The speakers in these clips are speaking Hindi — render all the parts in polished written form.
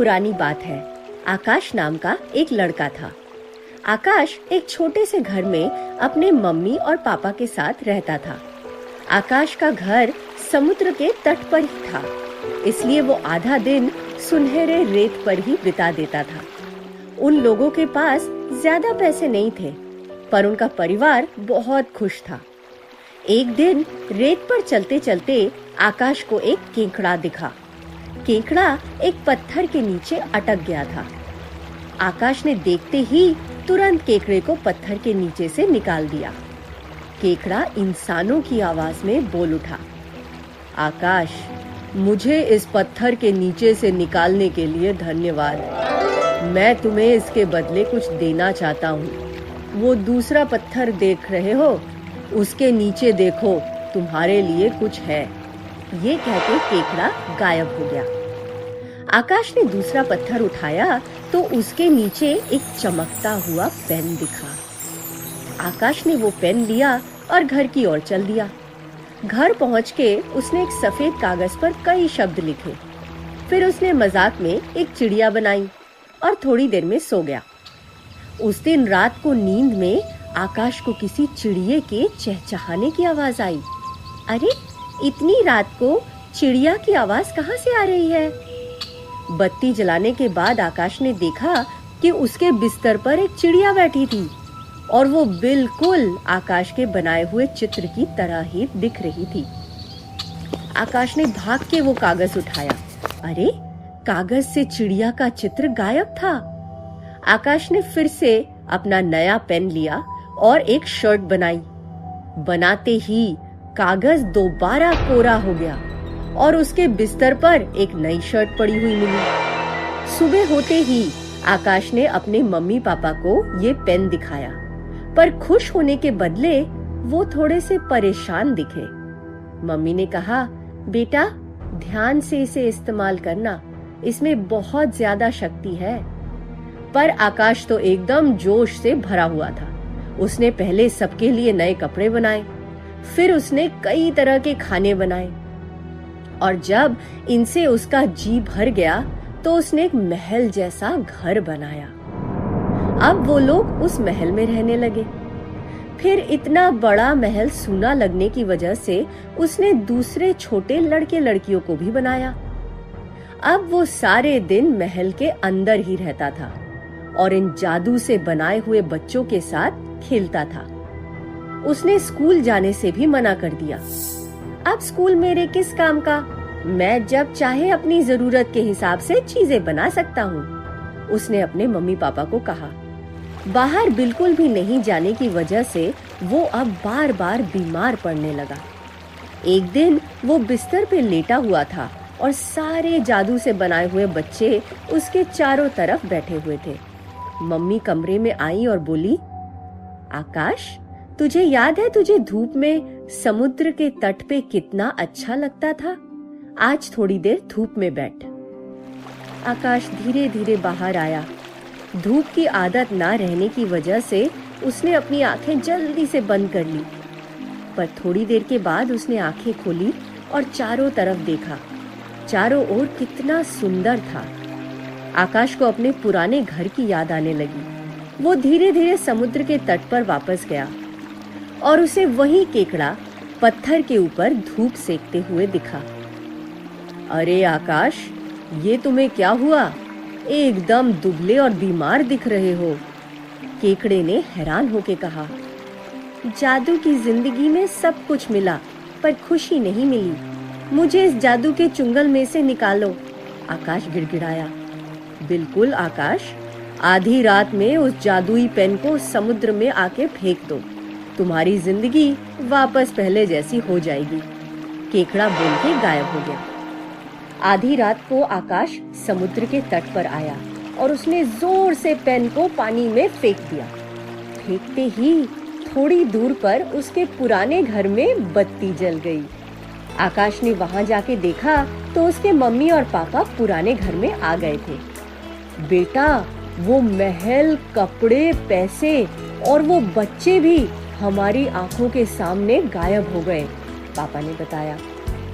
पुरानी बात है। आकाश नाम का एक लड़का था। आकाश एक छोटे से घर में अपने मम्मी और पापा के साथ रहता था। आकाश का घर समुद्र के तट पर ही था, इसलिए वो आधा दिन सुनहरे रेत पर ही बिता देता था। उन लोगों के पास ज्यादा पैसे नहीं थे, पर उनका परिवार बहुत खुश था। एक दिन रेत पर चलते चलते आकाश को एक केकड़ा दिखा। केकड़ा एक पत्थर के नीचे अटक गया था। आकाश ने देखते ही तुरंत केकड़े को पत्थर के नीचे से निकाल दिया। केकड़ा इंसानों की आवाज में बोल उठा, आकाश, मुझे इस पत्थर के नीचे से निकालने के लिए धन्यवाद। मैं तुम्हें इसके बदले कुछ देना चाहता हूँ। वो दूसरा पत्थर देख रहे हो, उसके नीचे देखो, तुम्हारे लिए कुछ है। ये कहते केकड़ा गायब हो गया। आकाश ने दूसरा पत्थर उठाया तो उसके नीचे एक चमकता हुआ पेन दिखा। आकाश ने वो पेन लिया और घर की ओर चल दिया। घर पहुंच के उसने एक सफेद कागज पर कई शब्द लिखे। फिर उसने मजाक में एक चिड़िया बनाई और थोड़ी देर में सो गया। उस दिन रात को नींद में आकाश को किसी चिड़िए के चहचहाने की आवाज आई। अरे, इतनी रात को चिड़िया की आवाज कहाँ से आ रही है? बत्ती जलाने के बाद आकाश ने देखा कि उसके बिस्तर पर एक चिड़िया बैठी थी और वो बिल्कुल आकाश के बनाए हुए चित्र की तरह ही दिख रही थी। आकाश ने भाग के वो कागज उठाया। अरे, कागज से चिड़िया का चित्र गायब था। आकाश ने फिर से अपना नया पेन लिया और एक शर्ट बनाई। बनाते ही कागज दोबारा कोरा हो गया और उसके बिस्तर पर एक नई शर्ट पड़ी हुई मिली। सुबह होते ही आकाश ने अपने मम्मी पापा को ये पेन दिखाया, पर खुश होने के बदले वो थोड़े से परेशान दिखे। मम्मी ने कहा, बेटा, ध्यान से इसे इस्तेमाल करना, इसमें बहुत ज्यादा शक्ति है। पर आकाश तो एकदम जोश से भरा हुआ था। उसने पहले सबके लिए नए कपड़े बनाए, फिर उसने कई तरह के खाने बनाए और जब इनसे उसका जी भर गया तो उसने एक महल जैसा घर बनाया। अब वो लोग उस महल में रहने लगे। फिर इतना बड़ा महल सूना लगने की वजह से उसने दूसरे छोटे लड़के लड़कियों को भी बनाया। अब वो सारे दिन महल के अंदर ही रहता था और इन जादू से बनाए हुए बच्चों के साथ खेलता था। उसने स्कूल जाने से भी मना कर दिया। अब स्कूल मेरे किस काम का? मैं जब चाहे अपनी जरूरत के हिसाब से चीजें बना सकता हूँ, उसने अपने मम्मी पापा को कहा। बाहर बिल्कुल भी नहीं जाने की वजह से वो अब बार बार बीमार पड़ने लगा। एक दिन वो बिस्तर पे लेटा हुआ था और सारे जादू से बनाए हुए बच्चे उसके चारों तरफ बैठे हुए थे। मम्मी कमरे में आई और बोली, आकाश, तुझे याद है तुझे धूप में समुद्र के तट पे कितना अच्छा लगता था? आज थोड़ी देर धूप में बैठ। आकाश धीरे धीरे बाहर आया। धूप की आदत ना रहने की वजह से उसने अपनी आंखें जल्दी से बंद कर ली, पर थोड़ी देर के बाद उसने आंखें खोली और चारों तरफ देखा। चारों ओर कितना सुंदर था। आकाश को अपने पुराने घर की याद आने लगी। वो धीरे धीरे समुद्र के तट पर वापस गया और उसे वही केकड़ा पत्थर के ऊपर धूप सेकते हुए दिखा। अरे आकाश, ये तुम्हें क्या हुआ? एकदम दुबले और बीमार दिख रहे हो। केकड़े ने हैरान होकर कहा, जादू की जिंदगी में सब कुछ मिला, पर खुशी नहीं मिली। मुझे इस जादू के चुंगल में से निकालो। आकाश गिड़गिड़ाया। बिल्कुल आकाश, आधी रात में उस जादुई पेन को समुद्र में आके फेंक दो, तुम्हारी जिंदगी वापस पहले जैसी हो जाएगी। केकड़ा बोल के गायब हो गया। आधी रात को आकाश समुद्र के तट पर आया और उसने जोर से पेन को पानी में फेंक दिया। फेंकते ही थोड़ी दूर पर उसके पुराने घर में बत्ती जल गई। आकाश ने वहां जाके देखा तो उसके मम्मी और पापा पुराने घर में आ गए थे। बेटा, वो महल, कपड़े, पैसे और वो बच्चे भी हमारी आंखों के सामने गायब हो गए, पापा ने बताया।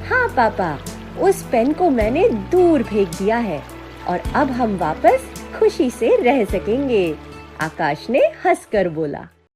हाँ पापा, उस पेन को मैंने दूर फेंक दिया है और अब हम वापस खुशी से रह सकेंगे। आकाश ने हंसकर बोला।